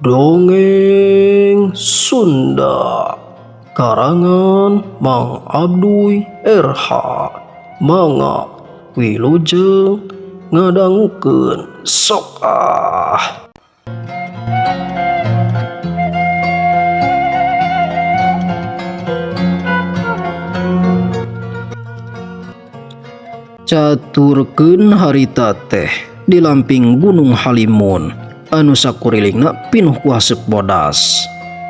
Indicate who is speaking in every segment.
Speaker 1: Dongeng Sunda karangan Mang Abduy RH manga wilujeng ngadangukeun sok ah. Caturkeun harita teh di lamping Gunung Halimun anu sakurilingna pinuh ku haseup bodas.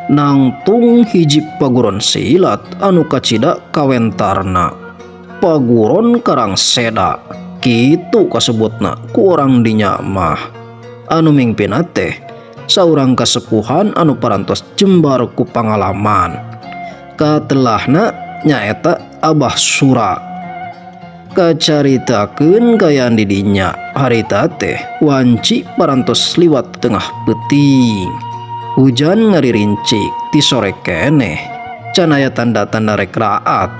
Speaker 1: Nangtung hiji paguron silat anu kacida kawentarna. Paguron Karang Seda kitu kasebutna ku urang dinya mah. Anu mingpina teh saurang kasepuhan anu parantos jembar ku pangalaman. Katelahna nyaeta Abah Sura. Kacaritakeun kayaan di dinya harita teh wanci parantos liwat tengah peuting. Hujan ngaririncik ti sore keneh can aya tanda-tanda rek raat.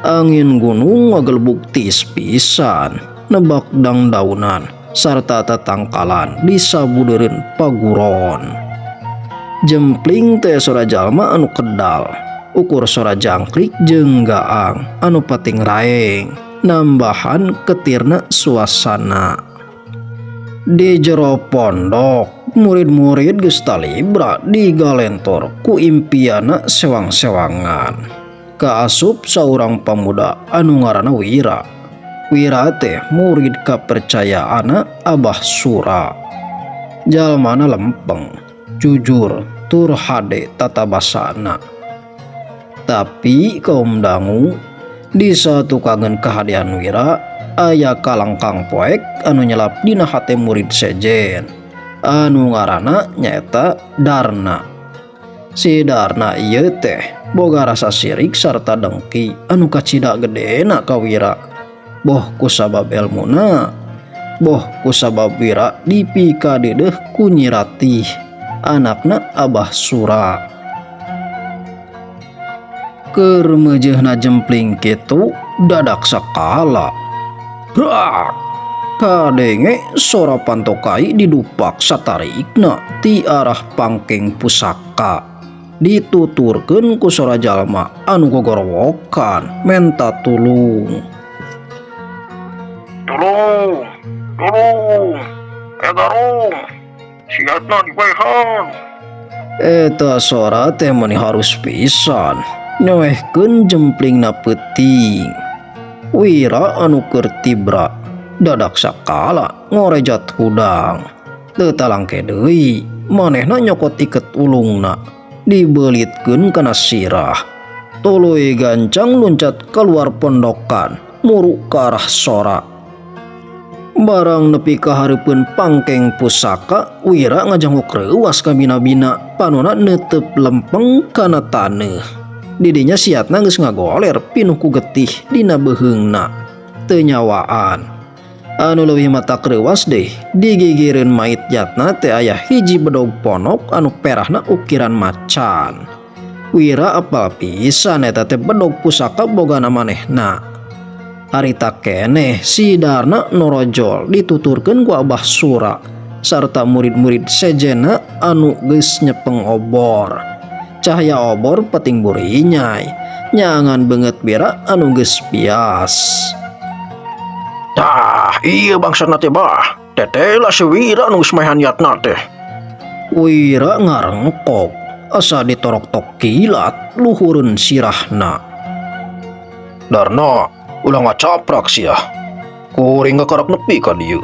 Speaker 1: Angin gunung ngagelbuk tis pisan nebak dangdaunan sarta tatangkalan di sabudeureun paguron. Jempling teh sora jalma anu kedal ukur sora jangkrik jeung gaang anu pating raeng nambahan ketirna suasana. Di jero pondok murid-murid geus talibra digalentor ku impiana sewang-sewangan. Kaasup saurang pamuda anu ngaranna Wira. Wira teh murid kapercayaana Abah Sura. Jalmana lempeng, jujur, tur hade tatabasana. Tapi kaum dangu di satukangan kehadian Wira aya kalangkang poek anu nyelap dina hate murid sejen anu ngaranna nyaeta Darna. Si Darna ieu teh boga rasa sirik sarta dengki anu kacida gedena ka Wira. Boh ku sabab elmuna, boh ku sabab Wira dipika dedeuh ku Nyi Ratih anakna Abah Sura. Keur meujeuhna jempling kitu dadak sakala brak kadenge sora pantokai didupak satarikna ti arah pangking pusaka. Dituturkeun ku sora jalma anu gogorowokan menta tulung. Tulung, garong, siatna dipaehan. Eta sora teh meuni harus pisan nyowehkeun jemplingna peuting. Wira anu keur tibra dadak sakala ngorejat hudang. Teu talangke deui manehna nyokot iket ulungna dibelitkeun kana sirah. Tuluy gancang luncat keluar pondokan muru ka arah sora. Barang nepi ka hareupeun pangkeng pusaka, Wira ngajanghuk reuwas ka bina-bina panonna neuteup lempeng kana taneuh. Didinya siatna geus ngagoler pinuh ku getih dina beuheungna teu nyawaan. Anu leuwih matak reuwas deui digigireun mait jatna teh aya hiji bedog ponok anu perahna ukiran macan. Wira apal pisan eta teh bedog pusaka bogana manehna. Harita keneh si Darna norojol dituturkeun ku Abah Sura sarta murid-murid sejenna anu geus nyepeng obor. Cahaya obor peting burinyai nyangan beungeut Wira anu geus pias.
Speaker 2: Tah, iya bangsana teh bah. Tetela si Wira anu geus maehan yatna teh.
Speaker 1: Wira ngarengkok asa ditorok-tok kilat luhureun sirahna.
Speaker 2: Darna, ulah ngacaprak sia. Kuring ngakarak nepi ka dieu.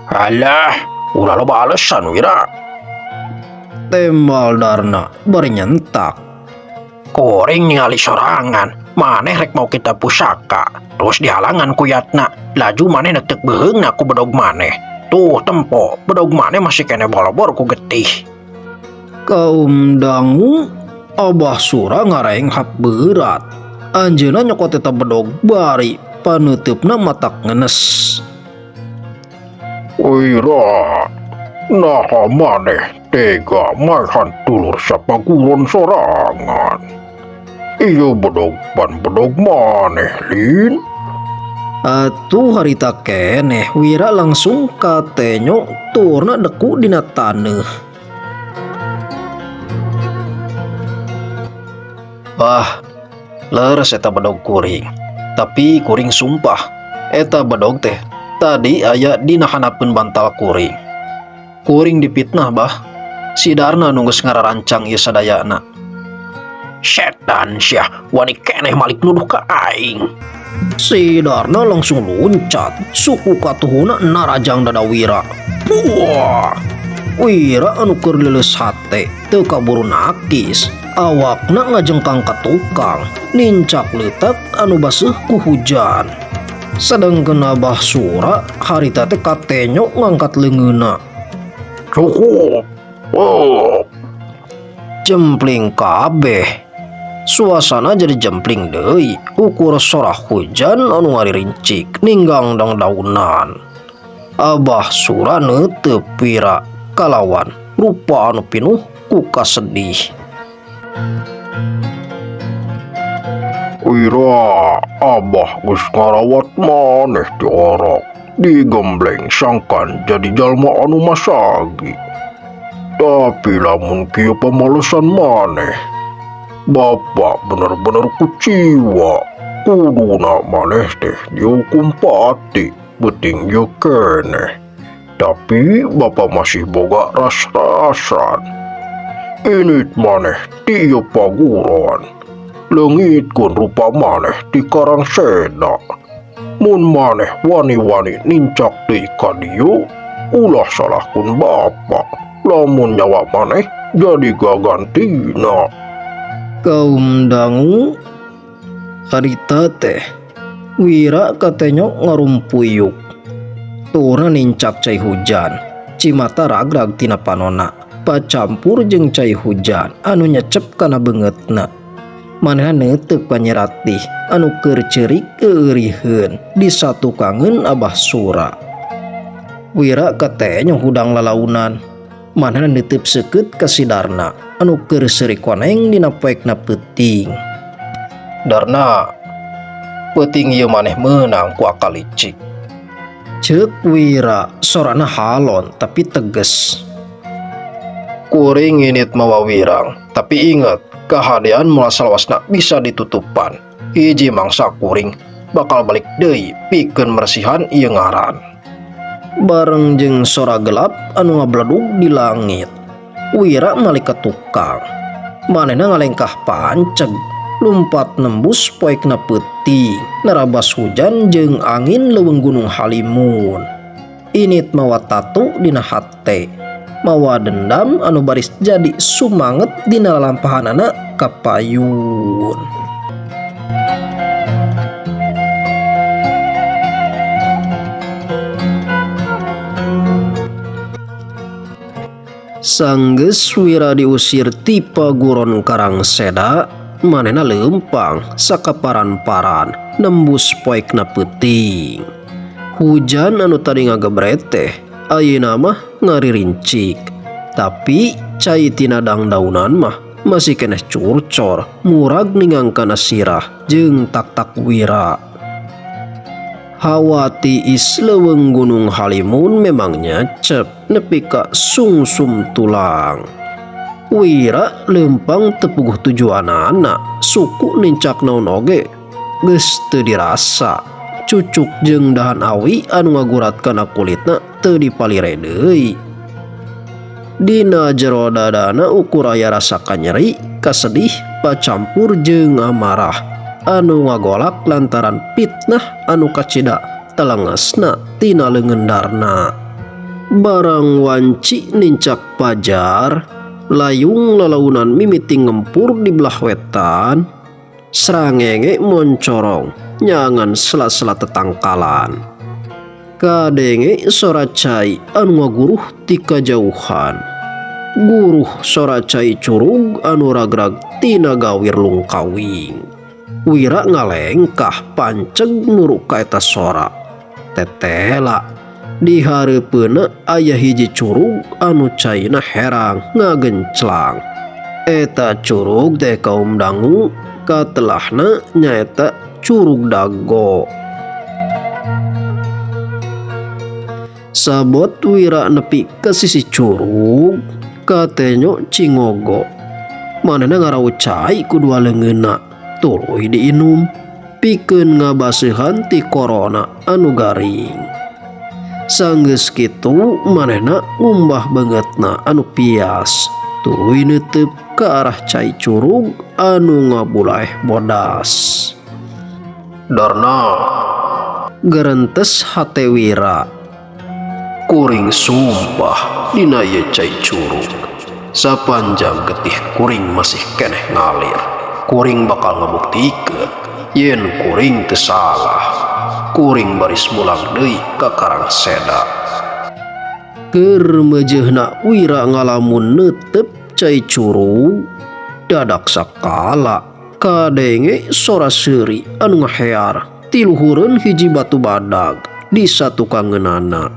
Speaker 2: Alah, ulah loba alesan Wira.
Speaker 1: Tembal Darna bari nyentak.
Speaker 2: Kuring ningali sorangan, maneh rek mau kita pusaka. Terus dihalangan ku yatna, laju maneh nektek beuheungna ku bedog maneh. Tuh tempo, bedog maneh masih kene bolobor ku getih.
Speaker 1: Kaum dangu Abah Sura ngaraeng hap berat. Anjeunna nyokot eta bedog bari panuteupna matak ngenes.
Speaker 2: Wira, naha maneh tega maehan dulur sapaguron sorangan. Iya bedog maneh lin.
Speaker 1: Atuh harita keneh Wira langsung katenyo turna deku dina taneuh. Bah, leres eta bedog kuring. Tapi kuring sumpah, eta bedog teh tadi aya dina hanapeun bantal kuring. Kuring dipitnah bah. Si Darna nunggus ngararancang ieu sadayana.
Speaker 2: Setan syah, wani keneh malik nuduh ka aing.
Speaker 1: Si Darna langsung loncat, suku katuhuna narajang dada Wira. Wah! Wira anu keur leuleus hate teu kaburu nakis, awakna ngajengkang ka tukang, nincak leutak anu baseuh ku hujan. Sedengkeun Abah Sura harita teh katenyo ngangkat leungeunna.
Speaker 2: Cukup. Oh,
Speaker 1: Jempling kabeh. Suasana jadi jempling deui, ukur sorah hujan anu ngaririncik ninggang daunan. Abah Sura neuteub Wira kalawan rupa anu pinuh ku kasedih.
Speaker 2: Wira, Abah geus ngarawat maneh ti orok. Digembleng sangkan jadi jalma anu masagi. Tapi lamun kieu pamalesan maneh, Bapak bener-bener kuciwa. Kuduna maneh teh dihukum pati, beuting ieu keneh. Tapi Bapak masih boga ras-rasan. Init maneh ti ieu paguron. Leungitkeun rupa maneh ti Karang Seda. Mun maneh wani-wani nincak deui ka dieu, ulah salahkeun Bapak. Lamun nyawa maneh jadi gagantina.
Speaker 1: Kaum dangu harita teh Wira katenyo ngarumpuyuk. Turna nincak cai hujan, cimata ragrag tina panonna, pacampur jeung cai hujan anu nyecep kana beungeutna. Manehna neuteuk panyeratih anu keur ceurik keuriheun di satukangeun Abah Sura. Wira katenyo hudang lalaunan. Manehna neuteub seukeut ka si Darna anu keur seurik koneng dina poekna peuting. Darna, peuting ieu maneh meunang ku akal licik. Ceuk Wira, sorana halon tapi teges. Kuring init mawa wirang, tapi inget, kahadean moal salawasna bisa ditutupan. Hiji mangsa kuring bakal balik deui pikeun mersihan ieu ngaran. Bareng jeung sora gelap anu ngabledug di langit, Wira malik ka tukang. Manehna ngalengkah panceg, lumpat nembus poekna peuting, narabas hujan jeung angin leuweung Gunung Halimun. Init mawa tatu dina hate, mawa dendam anu baris jadi sumanget dina lalampahanana ka payun. Sanggeus Wira diusir ti paguron Karang Seda, manehna leumpang sakaparan-paran nembus poekna peuting. Hujan anu tadi ngagebret teh ayeuna mah ngaririncik, tapi cai tina dangdaunan mah masih keneh curcor murag ninggangkana sirah jeung tak-tak Wira. Hawa tiis leuweung Gunung Halimun memang nyecep nepi ka sungsum tulang. Wira leumpang teu puguh tujuanana, suku nincak naon oge geus teu dirasa. Cucuk jeung dahan awi anu ngagurat kana kulitna teu dipalire deui. Dina jero dadana ukur aya rasa kanyeri, kasedih, pacampur jeung amarah anu ngagolak lantaran fitnah anu kacida telengesna tina leungeun Darna. Barang wanci nincak pajar, layung lalaunan mimiti ngempur di belah wetan, srangenge moncorong nyangan sela-sela tetangkalan. Kadenge sora cai anu ngaguruh ti kajauhan. Guruh sora cai curug anu ragrag tina gawir lungkawing. Wira ngalengkah panceg nuruk ka eta sora. Tetela di hareupeuna aya hiji curug anu caina herang ngagenclang. Eta curug teh kaum dangu katelahna nyaeta Curug Dago. Sabot Wira nepi ka sisi curug, katenyo cingogo. manehna ngaraucai kedua leungeunna tuluy diinum pikeun ngabaseuhan ti corona anu garing. Sanggeus kitu manehna ngumbah beungeutna anu pias tuluy neuteup ka arah cai curug anu ngabulaeh bodas. Darna gerentes hate Wira, kuring sumpah dina ieu cai curug sapanjang getih kuring masih keneh ngalir kuring bakal ngabuktikeun yen kuring teu salah. Kuring baris mulang deui ka Karangseda. Keur meujeuhna Wira ngalamun neuteup cai curug dadak sakala kadenge sora seuri anu ngahear ti luhureun hiji batu badag di satukangeunana.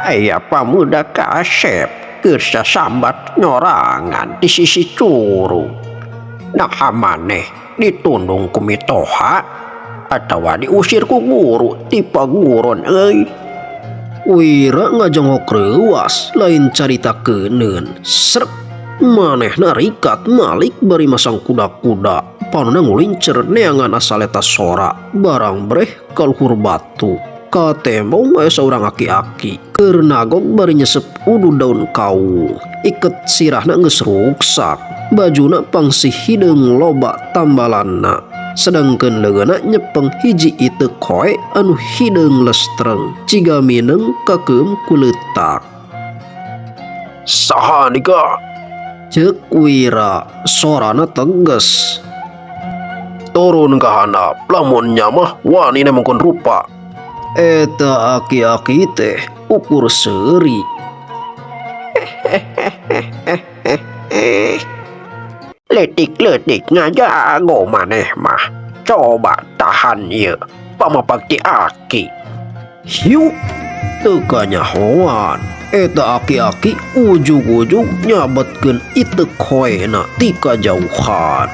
Speaker 1: Aya pamuda Kasep keur sasambat nyorangan di sisi curug. Nah maneh ditundung ku mitoha atawa diusir ku guru ti paguron euy. Wira ngajengok reuas lain caritakeunneun. Srek manehna rikat malik bari masang kuda-kuda panonna ngulincer neangan asal eta sora barang breh ka luhur batu. Ka tembong aya saurang aki-aki keur nagok bari nyesep udu daun kaung. Iket sirahna geus ruksak, bajuna pangsih hideung loba tambalanna. Sedangkeun leungeunna nyepeng hiji iteuk hoe anu hideung lestreng ciga mineng kakeum ku leutak.
Speaker 2: Saha nika?
Speaker 1: Ceuk Wira, sorana tegas.
Speaker 2: Turun ka handap, lamun nya mah wani nemongkeun rupa.
Speaker 1: Eta aki-aki teh ukur seuri.
Speaker 2: Letik-letik ngajago maneh mah. Coba tahan ieu pamapakti aki.
Speaker 1: Hiu teu kanyahoan. Eta aki-aki ujug-ujug nyabetkeun iteuk hoena ti kajauhan.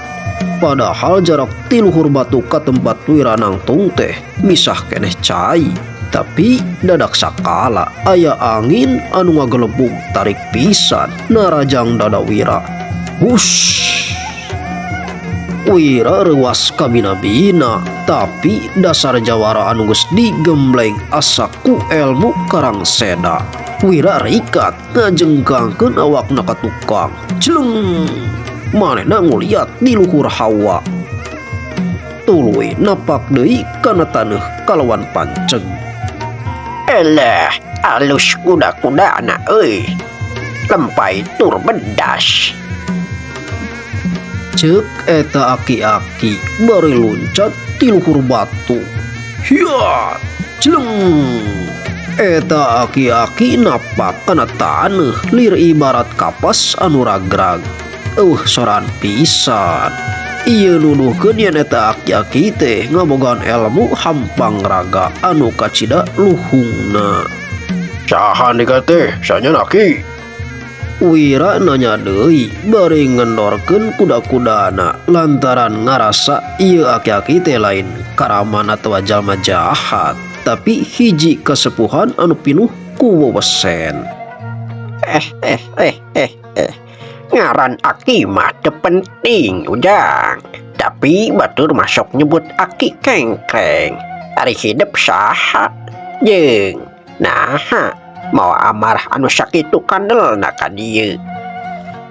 Speaker 1: Padahal jarak ti luhur batu ka tempat Wira nangtung teh misah keneh cai. Tapi dadak sakala aya angin anu ngagelebug tarik pisan narajang dada Wira. Hush. Wira reuas kabina-bina, tapi dasar jawara anu geus digembleng asa ku elmu Karangseda. Wira rikat ngajengkangkeun awakna ka tukang. Celeng. Manehna nguliat di luhur hawa. Tuluy napak deui kana taneuh kalawan panceg.
Speaker 2: Elah, alus kuda-kudana euy. Lempai tur bedas.
Speaker 1: Ceuk eta aki-aki bari loncat ti luhur batu. Hiat, celeng. Eta aki-aki napak kana taneuh lir ibarat kapas anu ragrag. Soran pisan. Ieu nuduhkeun yen eta aki-aki teh ngabogaan elmu hampang raga anu kacida luhungna.
Speaker 2: Saha nika teh? Sanya aki?
Speaker 1: Wira nanya deui bari ngendorkeun kuda-kudana lantaran ngarasa ieu aki-aki teh lain karaman atawa jalma jahat, tapi hiji kasepuhan anu pinuh ku wewesen.
Speaker 2: Ngaran aki mah teu penting ujang. Tapi batur masuk nyebut aki kengkreng. Ari hidup saha? Jeung naha mau amarah anu sakitu kandelna ka dieu.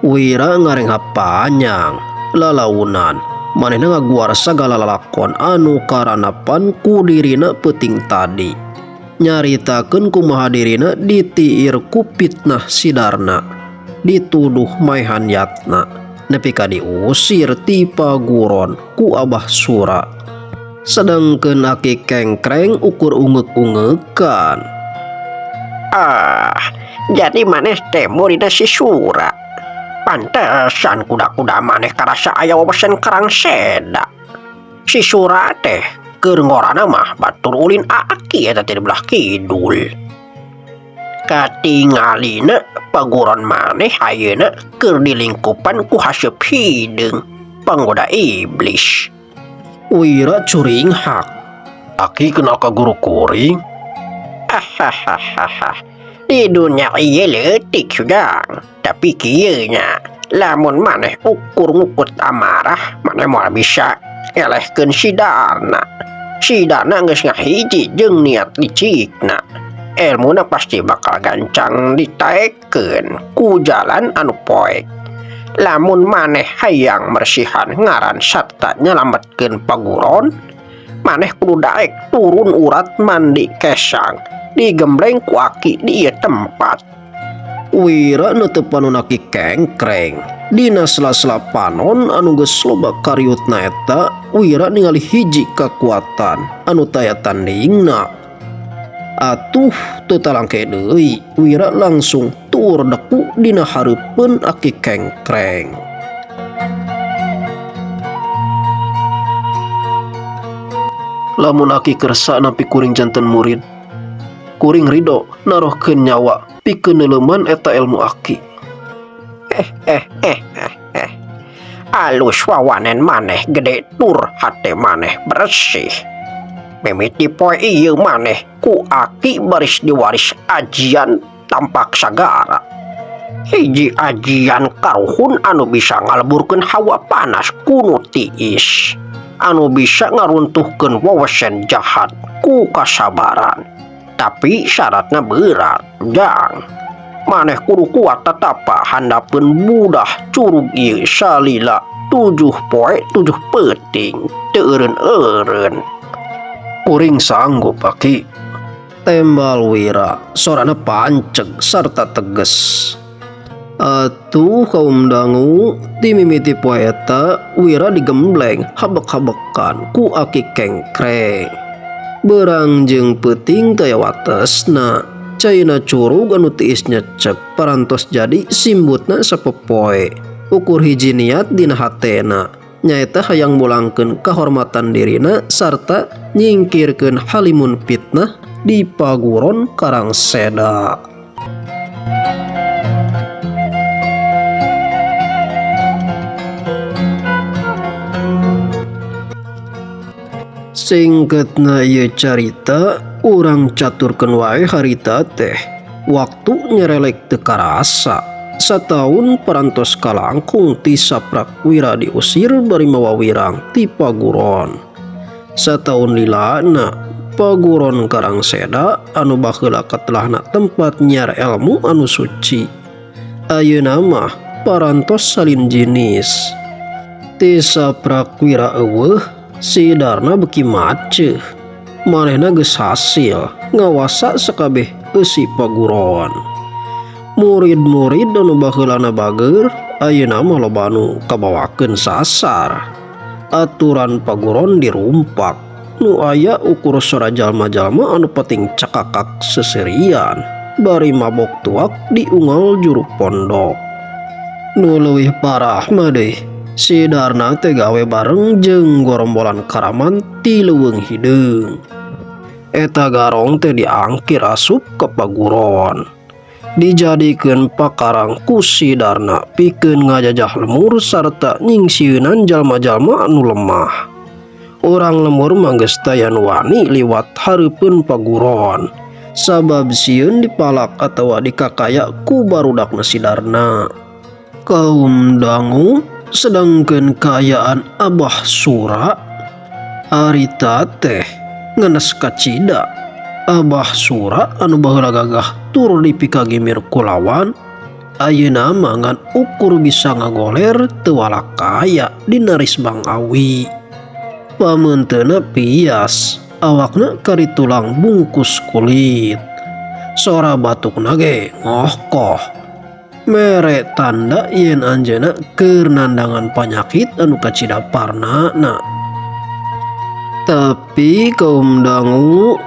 Speaker 1: Wira ngarengha panjang lalaunan manehna ngaguar sagala lalakon anu karanapan ku dirina peuting tadi. Nyaritakeun kumaha dirina ditiir ku fitnah sidarna. Dituduh maehan yatna nepi ka diusir ti paguron ku Abah Sura. Sedangkeun aki kengkreng ukur ungek-ungekan.
Speaker 2: Jadi maneh teh muridna si Sura. Pantesan kuda-kuda maneh karasa aya wewesen Karangseda. Si Sura teh keur ngorana mah batur ulin aki eta ti belah kidul. Katingalina paguron maneh ayeuna keur dilingkupan ku haseup hideung panggoda iblis.
Speaker 1: Wira curing hak.
Speaker 2: Aki kenal ka guru kuring? Di dunia ieu leutik Sudang, tapi kieu nya lamun maneh ukur ngukut amarah maneh moal bisa ngelehkeun Sidarna. Sidarna geus ngahiji jeung niat licikna. Elmuna pasti bakal gancang ditaekeun ku jalan anu poek. Lamun maneh hayang mersihan ngaran sarta nyelametkeun paguron, maneh kudu daek turun urat mandi kesang digembleng ku aki di ieu tempat.
Speaker 1: Wira netepan naki kengkreng. Dina sela-sela panon anu geus loba kariutna eta, Wira ningali hiji kekuatan anu taya tandingna. Atuh teu talangke deui, Wira langsung tur deku dina hareupeun aki kengkreng. Lamun aki kersa nampi kuring janten murid, kuring ridho narohkeun nyawa pikeun neuleuman eta ilmu aki.
Speaker 2: Alus wawanen maneh gede tur hate maneh bersih. Mimiti poe ieu maneh ku aki baris diwaris ajian tampak sagara. Hiji ajian karuhun anu bisa ngaleburkeun hawa panas kuno tiis, anu bisa ngaruntuhkeun wewesen jahat ku kasabaran. Tapi syaratna berat, Jang. Maneh kudu kuat tatapa handapeun budah curug ieu salila 7 poe 7 peuting teu eureun-eureun.
Speaker 1: Kuring sanggup aki, tembal Wira, sorana panceg sarta teges. Atuh kaum dangu, di mimiti poe eta Wira digembleng habek-habekan ku aki kengkreng. Berangjeng peuting taya watesna, caina curug anu tiis nyecep parantos jadi simbutna sapopoe. Ukur hiji niat dina hatena, nyaeta hayang mulangkeun kahormatan dirina sarta nyingkirkeun halimun fitnah di paguron Karangseda. Singkatna ieu carita urang caturkeun wae harita teh waktu nyerelek teu karasa. Sataun parantos kalangkung ti saprak Wira diusir bari mawa wirang ti paguron. Sataun lilana paguron Karangseda anu baheula katelahna tempat nyiar ilmu anu suci. Ayeuna mah parantos salin jinis. Ti saprak Wira eueuh Sidarna beki maceuh. Manehna geus hasil ngawasa sakabeh eusi paguron. Murid-murid anu baheulana bager ayeuna mah loba anu kabawakeun sasar. Aturan paguron dirumpak, nu aya ukur sora jalma-jalma anu pating cakakak seserian bari mabok tuak di unggal juru pondok. Nu leuwih parah mah deui, Sidarna teh gawe bareng jeung gorombolan karaman ti leuweung hideung. Eta garong teh diangkir asup ka paguron, dijadikeun pakarang ku Sidarna pikeun ngajajah lemur sarta nyingsieunan jalma-jalma anu lemah. Urang lemur mah geus taya nu wani liwat hareupeun paguron, sabab sieun dipalak atawa dikakaya ku barudakna Sidarna. Kaum dangu, sedangkeun kaayaan Abah Sura harita teh ngenes kacida. Abah Sura anu baheula gagah tur dipikagimir ku lawan, ayeuna mah ngan ukur bisa ngagoler teu walak kaya dina risbang awi. Pamenteuna pias, awakna kari tulang bungkus kulit. Sora batukna ge ngohkoh. Mere tanda yen anjeunna keur nandangan panyakit anu kacidaparna. Tapi kaum dangu,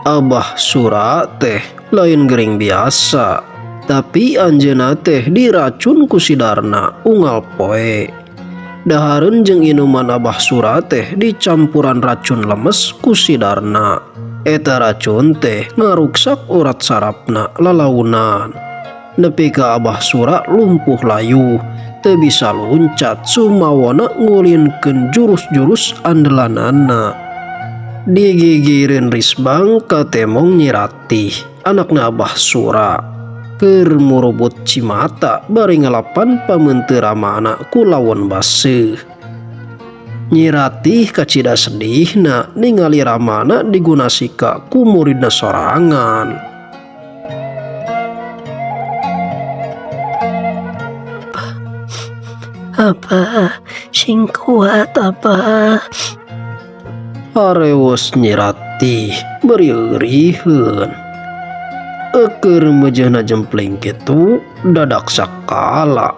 Speaker 1: Abah Sura teh lain gering biasa. Tapi anjeunna teh diracun ku Sidarna unggal poe. Dahareun jeung inuman Abah Sura teh dicampuran racun lemes ku Sidarna. Eta racun teh ngaruksak urat sarafna lalaunan. Nepi ka Abah Sura lumpuh layuh, teu bisa luncat sumawona ngulinkeun jurus-jurus andelanana. Digigireun risbang ka temong Nyi Ratih, anakna Abah Sura. keur murubut cimata bari ngalapan pamenteramana ku lawan baseuh. Nyi Ratih kacida sedihna ningali ramana digunasika ku muridna sorangan.
Speaker 3: Apa sing kuat apa?
Speaker 1: Harewos Nyi Ratih bari euriheun. Keur mejehna jempling kitu dadak sakala.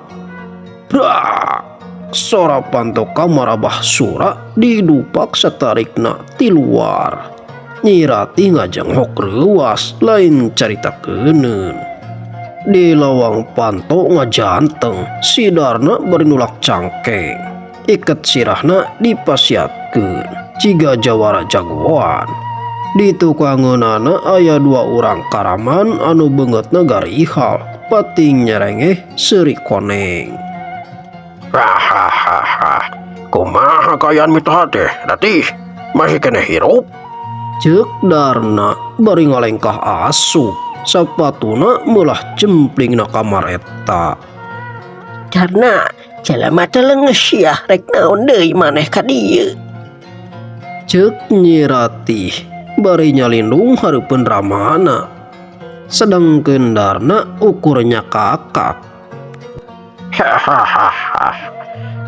Speaker 1: Brak! Sora pantoka marabah sura didupak satarikna ti luar. Nyi Ratih ngajenghok reuas lain caritakeun. Di lawang panto ngajanteng sidarna bari nulak cangkeng. Iket sirahna dipasiatkeun ciga jawara jagoan. Di tukangeunana aya 2 urang karaman anu beungeutna garihal pating nyerengeh seuri koneng.
Speaker 2: Hahaha, kumaha kayaan mitoha teh, Ratih? Masih kena hirup?
Speaker 1: Ceuk Darna bari ngalengkah asup, sapatuna meulah cemplingna kamar eta.
Speaker 3: Darna jelema teh leungeus yah rek naon deui maneh ka dieu.
Speaker 1: Ceuk Nyi Ratih bari nyalindung hareupeun ramana. Sedengkeun Darna ukurnya kakak.
Speaker 2: Hahaha,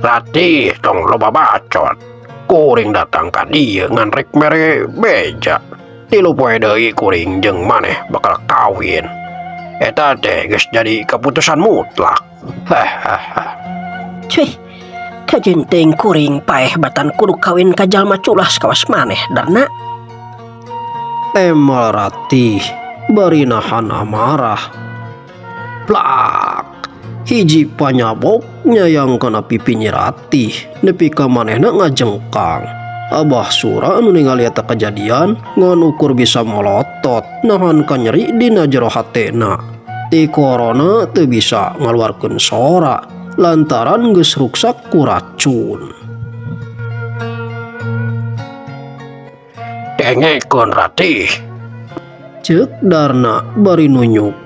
Speaker 2: Ratih tong loba bacot. Kuring datang ka dieu ngan rek mere beja. 3 poe deui kuring jeung maneh bakal kawin. Eta teh geus jadi keputusan mutlak. Hahaha.
Speaker 3: Cuy, kajenteng kuring paeh batan kudu kawin ka jalma culas kawas maneh Darna.
Speaker 1: Temal Ratih bari nahan amarah. Plak! Hiji panyabok nyayang kana pipi Nyi Ratih nepi ka manehna ngajengkang. Abah Sura anu ningali eta kejadian ngan ukur bisa molotot nahan ka nyeri dina jero hatena. Ti korona teu bisa ngaluarkeun sora lantaran geus ruksak ku racun.
Speaker 2: Dengekeun Ratih,
Speaker 1: Ceuk Darna bari nunyuk.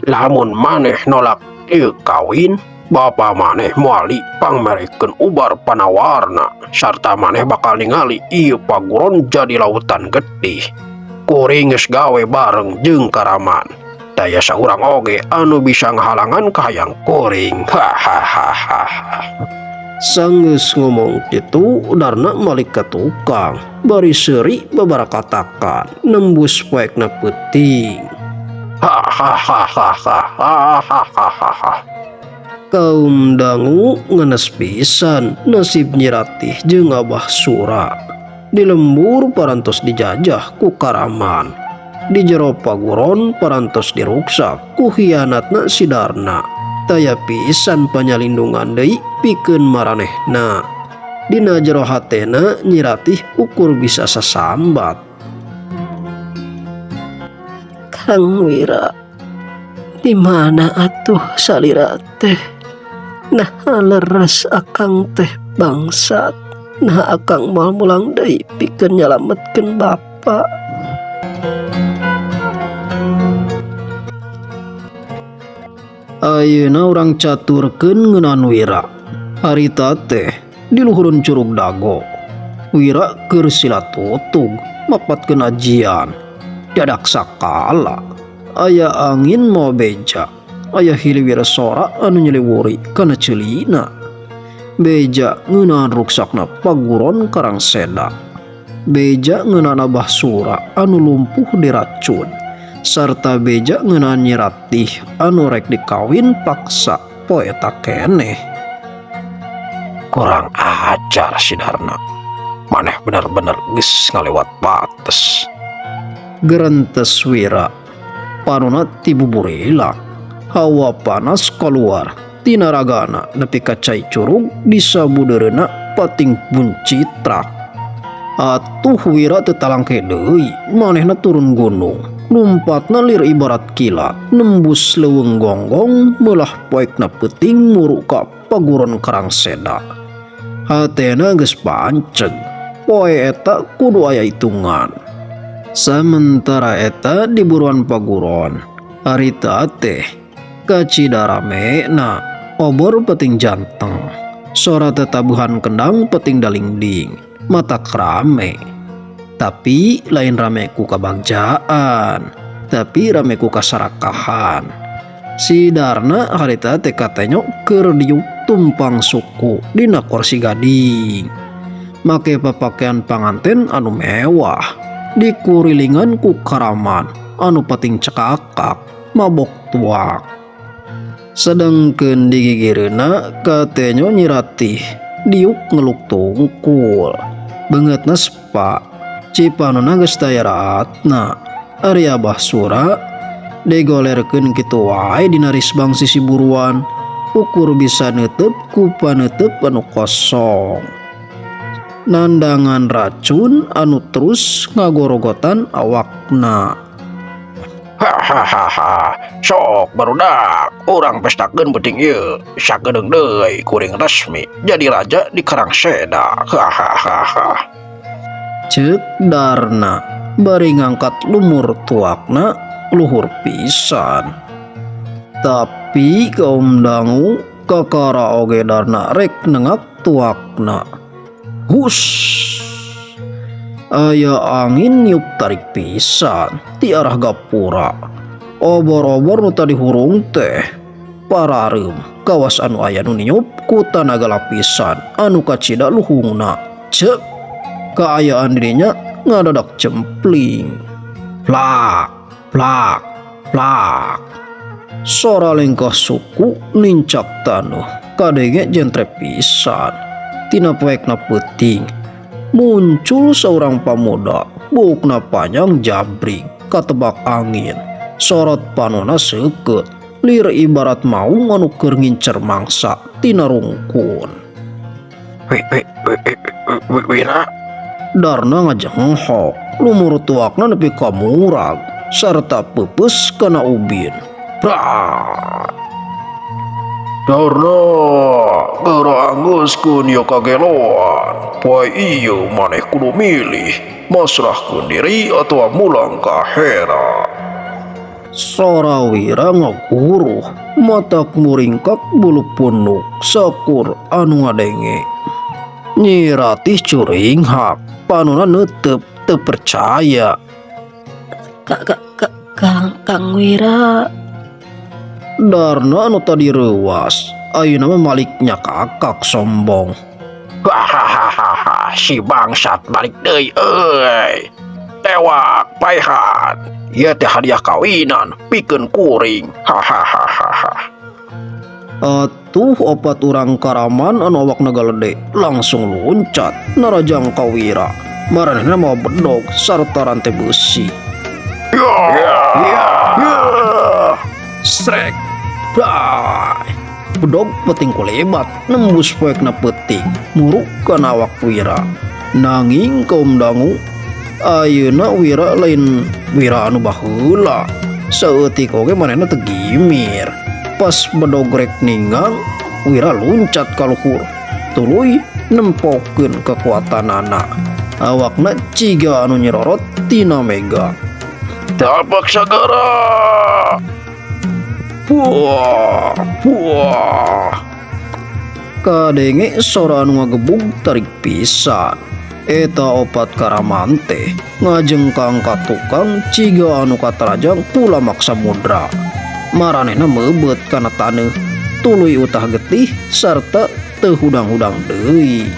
Speaker 2: lamun maneh nolak ieu kawin, bapa maneh moali pangmerikeun ubar panawarna sarta maneh bakal ningali ieu paguron jadi lautan getih. Kuring geus gawe bareng jeung karaman. Daya saurang oge anu bisa ngahalangan kahayang kuring. Hahaha.
Speaker 1: Sanggeus ngomong kitu Darna balik ka tukang bari seuri babaraha katakan nembus poekna peuting.
Speaker 2: Hahaha.
Speaker 1: Kaum dangu ngenes pisan nasib Nyi Ratih jeung Abah Sura. Di lembur parantos dijajah ku karaman. Di jero paguron parantos diruksak ku hianatna si Darna. Taya pisan panyalindungan deui pikeun maranehna. Dina jero hatena Nyi Ratih ukur bisa sasambat.
Speaker 3: Kang Wira, di mana atuh salira teh? Nah leres akang teh bangsat. Nah akang moal mulang deui pikeun nyalametkeun bapa.
Speaker 1: Ayeuna urang caturkeun ngeunaan Wira. Harita teh di luhureun Curug Dago. Wira keur silatutug mapatkeun ajian. Dadak sakala aya angin mau beja. Aya hiliwir sora anu nyeliwuri kana ceulina. Beja ngeunaan ruksakna paguron karang seda. Beja ngeunaan Abah Sura anu lumpuh diracun. Sarta beja ngeunaan Nyi Ratih anu rek dikawin paksa poe eta keneh.
Speaker 2: Kurang ajar si Darna. Maneh bener-bener geus ngalewat bates.
Speaker 1: Gerentes Wira. Panonna ti bubur ilak. Hawa panas keluar tina ragana nepi ka cai curug disabudeurna pating buncitrak. Atuh Wira teu talangke deui manehna turun gunung. Lumpatna lir ibarat kilat nembus leuweung gonggong meulah poekna peuting muru ka paguron karang seda. Hatena geus panceg poe eta kudu aya hitungan. Sementara eta di buruan paguron Harita teh kacida rame na obor peting janteng. Sora tetabuhan kendang peting dalingding. Matak rame. Tapi lain rame ku kabagjaan. Tapi rame ku kasarakahan. Si Darna harita teh katanya keur diuk tumpang suku dina kursi gading. Make papakaian panganten anu mewah. Dikurilingan ku karaman anu pating cekakak mabok tuak. Sedengkeun di gigireuna katanya nyiratih diuk ngeluk tungkul. Beungeutna sepa cipanuna geus daya raatna. Ari Abah Sura digolerkeun kitu wae dina risbang sisi buruan. Ukur bisa neuteub ku paneuteub anu kosong. Nandangan racun anu terus ngagorogotan awakna.
Speaker 2: Hahaha, sok barudak orang pestakeun penting ieu sagedeung deui kuring resmi jadi raja di Karangseda. Hahaha.
Speaker 1: Ceuk Darna bari ngangkat lumur tuakna luhur pisan. Tapi kaum dangu kakara oge Darna rek nengak tuakna. Hus. Aya angin niup tarik pisan ti arah gapura. Obor-obor nu tadi hurung teh parareum kawas anu aya nu niup ku tanaga lapisan anu kacida luhungna. Ceuk kaayaan dirinya ngadadak cempling. Plak, plak, plak. Sora lengkah suku lincak tanuh kadenge jentre pisan. Tina poekna peuting muncul seorang pemuda bukna panjang jabring katebak angin. Sorot panona seukeut lir ibarat maung anu keur ngincer mangsa tina rungkun.
Speaker 2: Wira
Speaker 1: Darna ngajenghok lumur tuakna nepi ka murag sarta peupeus kana ubin. Brat.
Speaker 2: Darna geuranggeuskeun ieu kageloan. Poe ieu maneh kudu milih masrahkeun diri atawa mulang ka Hera.
Speaker 1: Sora Wira ngaguruh matak muringkak bulu punuk sakur anu ngadenge. Nyi Ratih curing hak panuna neuteub teu percaya.
Speaker 3: Kang Wira.
Speaker 1: Darna anu tadi reuwas ayeuna mah maliknya kakak sombong.
Speaker 2: Hahaha, si bangsat balik deui euy. Tewak paehan. Ieu teh hadiah kawinan pikeun kuring. Hahaha.
Speaker 1: Atuh opat urang karaman anu awakna galede langsung loncat narajang ka Wira. Maranehna mau bedog sarta rante besi. Srek. Bray. Bedog peting kulebat nembus poekna peuting muruk kana awak Wira. Nanging kaum dangu ayeuna Wira lain Wira anu baheula. Saeutik oge manehna teu gimir. Pas bedog rek ninggang Wira loncat ka luhur. Tuluy nempokeun kekuatanana. Awakna ciga anu nyerorot tina megang.
Speaker 2: Tapak sagara.
Speaker 1: Puah, puah. Kadenge sora anu ngagebug tarik pisan. Eta opat karaman teh ngajengkang ka tukang ciga anu katarajang ku lamak samudra. Maranehna meubet kana taneuh tuluy utah getih sarta teu hudang-hudang deui.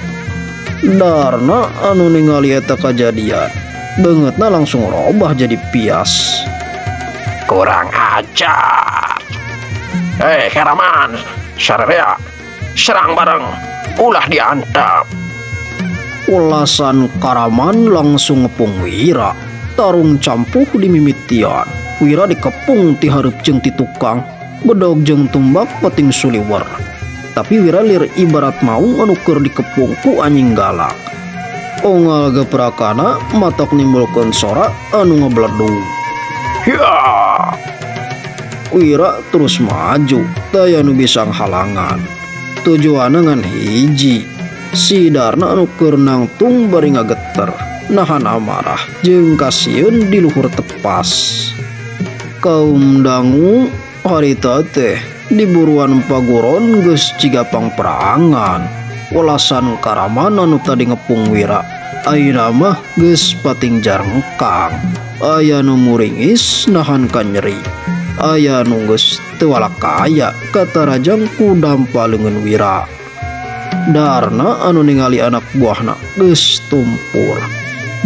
Speaker 1: Darna anu ningali eta kajadian beungeutna langsung robah jadi pias.
Speaker 2: Kurang ajar. Hei Karaman, sararea, serang bareng, ulah diantap.
Speaker 1: Ulasan Karaman langsung ngepung Wira. Tarung campuh di mimitian. Wira dikepung ti hareup jeung ti tukang. Bedog jeung tumbak peting suliwer. Tapi Wira lir ibarat maung anu keur dikepung ku anjing galak. Onggal geprakana matok nimbulkeun sora anu ngebledug.
Speaker 2: Ya.
Speaker 1: Wira terus maju, daya nu bisa halangan. Tujuanna ngan hiji, si Darna anu keur nangtung bari ngageter, nahan amarah jeung kasieun di luhur tepas. Kaum dangu harita teh diburuan paguron geus ciga pangperangan. Welasan Karaman anu tadi ngepung Wira ayeuna mah geus pating jarengkang. Aya nu muringis nahan ka nyeri, aya nu geus teu walakaya katarajang ku dampaleungeun Wira. Darna anu ningali anak buahna geus tumpur,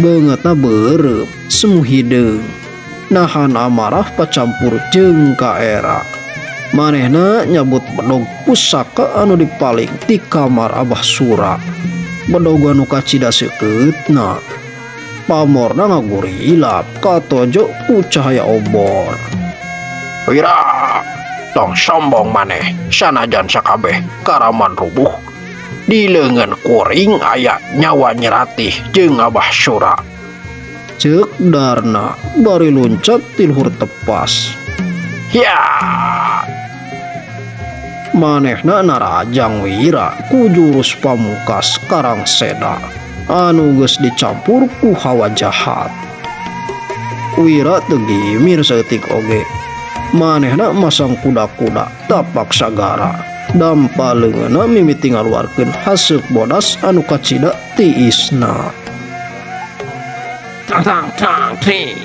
Speaker 1: beungeutna beureum semu hideung, nahan amarah pacampur jeung kaera. Manehna nyabut bedog pusaka anu dipaling di kamar Abah Sura. Bedog anu kacida seukeutna, pamorna ngagurilap katojo ku cahaya obor.
Speaker 2: Wira, tong sombong maneh, sanajan sakabeh Karaman rubuh. Di leungeun kuring aya nyawa Nyiratih jeung Abah Sura.
Speaker 1: Ceuk Darna bari loncat ti luhur tepas.
Speaker 2: Ya,
Speaker 1: Manehna narajang Wira ku jurus pamungkas Karangseda anu geus dicampur ku hawa jahat. Wira teu gimir saeutik oge. Manehna masang kuda-kuda tapak sagara, dampaleungeunna mimiti ngaluarkeun haseuk bodas anu kacida tiisna.
Speaker 2: tang tri.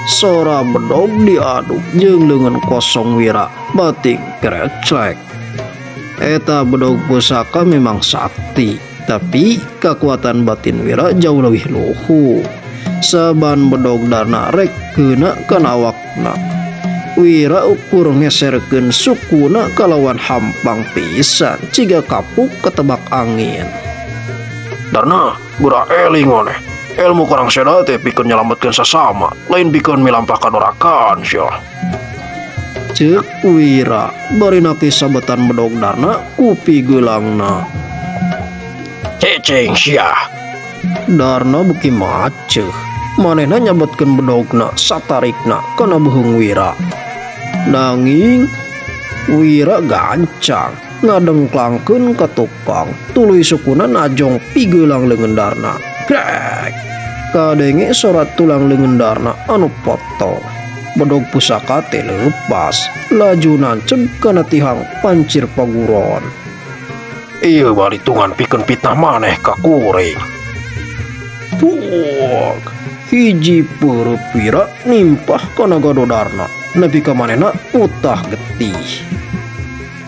Speaker 1: Sora bedog diaduk jeung leungeun kosong Wira bating kreclek. Eta bedog pusaka memang sakti, tapi kekuatan batin Wira jauh lebih luhur. Saban bedog Darna rek keuna kana awakna, Wira ukur ngeserkeun sukuna kalawan hampang pisan ciga kapuk ketebak angin.
Speaker 2: Darna, gura eling oneh. Ilmu Karangseda teh pikeun nyelametkeun sasama, lain pikeun milampah kadorakan sia.
Speaker 1: Ceuk Wira bari naki sabetan bedog Darna ku pigeulangna.
Speaker 2: Cecing sia.
Speaker 1: Darna beuki maceuh, manehna nyabetkeun bedogna satarikna kana beheung Wira. Nanging Wira gancang ngadengklangkeun ka tukang tuluy sukuna najong pigeulang leungeun Darna. Krek, kadenge sorat tulang leungeun Darna anu potong. Bedog pusaka teh leupas, laju nancep kana tihang pancir paguron.
Speaker 2: Ieu balitungan pikeun fitnah maneh ka kuring.
Speaker 1: Puak, hiji peureuk Wira nimpah kana gado Darna, nepi ka manehna utah getih.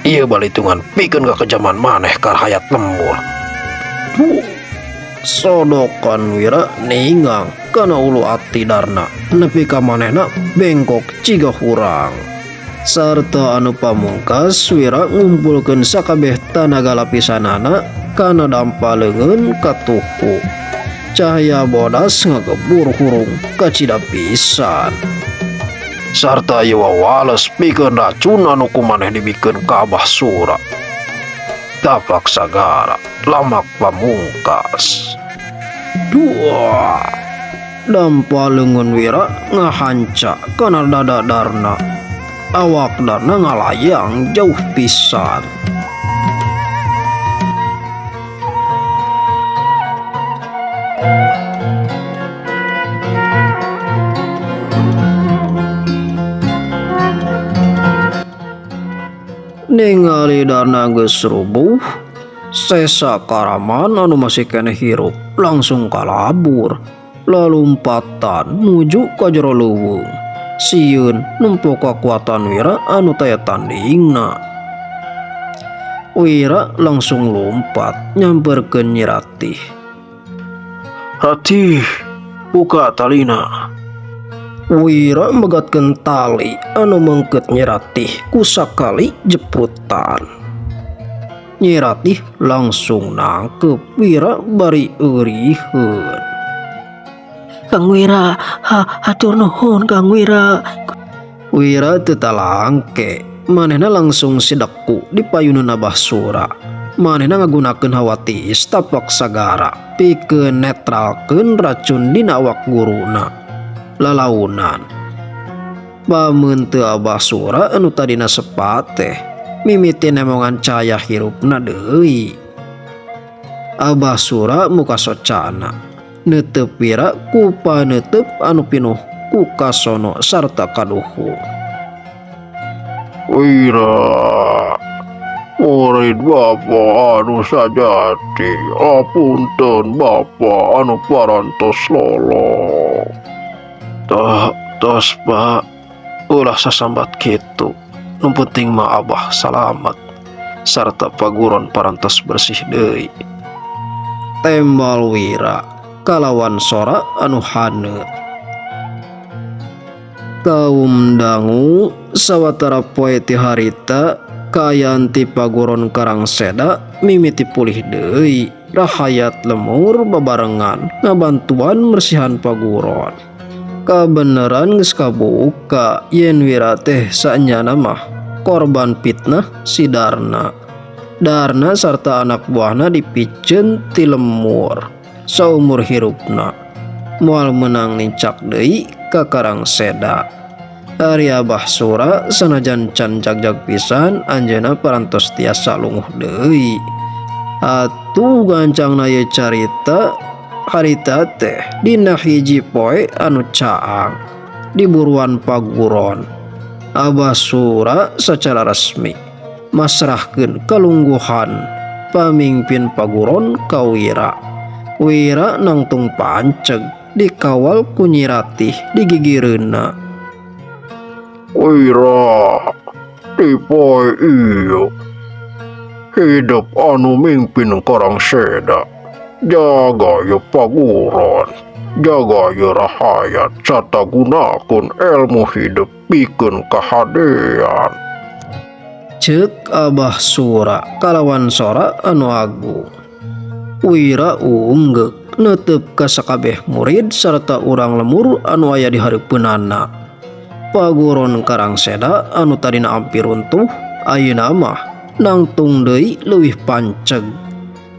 Speaker 2: Ieu balitungan pikeun kakejaman maneh ka hayat lembur.
Speaker 1: Sodokan Wira ningang kana ulu ati Darna, nepi ka manehna bengkok ciga hurang. Sarta anu pamungkas Wira ngumpulkeun sakabeh tanaga lapisanana kana dampaleungeun ka tuhu. Cahaya bodas ngagebur hurung kacida pisan.
Speaker 2: Sarta ieu wawales pikeun racun anu kumaneh dibikeun ka Abah Sura. Tapak sagara lamak pamungkas.
Speaker 1: Dua dampaleungeun Wira ngahanca kana dada Darna. Awak Darna ngalayang jauh pisan. Ningali Darna geus rubuh, Sesa Karaman anu masih keneh hirup langsung kalabur, lalumpatan muju ka jero leuweung. Sieun nempo kakuatan Wira anu taya tandingna. Wira langsung lompat nyamperkeun Nyi Ratih.
Speaker 2: Ratih, buka talina.
Speaker 1: Wira megatkeun tali anu mengkeut Nyi Ratih ku sakali jeputan. Nyi Ratih langsung nangkep Wira bari euriheun.
Speaker 3: Kang Wira, hatur nuhun Kang Wira.
Speaker 1: Wira teu talangke, manehna langsung sideku di payuneun Abah Sura. Manehna ngagunakeun hawa tiis tapak sagara pikeun netralkeun racun dina awak guruna. Lalaunan, pameun teu Abah Sura anu tadina sepat teh mimiti nemongan cahaya hirupna deui. Abah Sura muka socana, neuteup Wira ku paneuteub anu pinuh ku kasono sarta kaduhu.
Speaker 2: Wira, murid Bapa anu sajati, apunten Bapa anu parantos lolo.
Speaker 1: Tos Pak, ulah sasambat kitu. Nu penting mah Abah salamet sarta paguron parantos bersih deui. Tembal Wira kalawan sora anu haneut. Kaum dangu sawatara poe ti harita kaayaan ti paguron Karangseda mimiti pulih deui rahayat lemur babarengan ngabantuan mersihan paguron. Kabeneran geus kabuka yen Wira teh saenyana mah korban fitnah si Darna. Darna sarta anak buahna dipikeun ti lemur saumur hirupna. Moal menang nincak deui ka Karangseda. Ari Abah Sura sanajan can jagjag pisan anjeunna parantos tiasa lunguh deui. Atuh gancangna ye carita harita teh dina hiji poe anu caang di buruan paguron. Abah Sura secara resmi masrahkeun kalungguhan pamimpin paguron ka Wira. Wira nangtung panceg dikawal ku Nyi Ratih di gigireunna.
Speaker 2: Wira, di poe ieu hidup anu mimpin Karangseda, jaga ye paguron, jaga ye rahayat sarta gunakeun ilmu hidup pikeun kahadean.
Speaker 1: Ceuk Abah Sura kalawan sora anu agung. Wira unggek neuteup ka sakabeh murid sarta urang lemur anu aya di hareupeunana. Paguron Karangseda anu tadina ampir runtuh ayeuna mah nangtung deui leuwih panceg,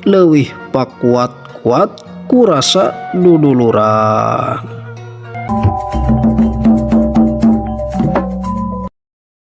Speaker 1: leuwih pakuat-kuat ku rasa duduluran.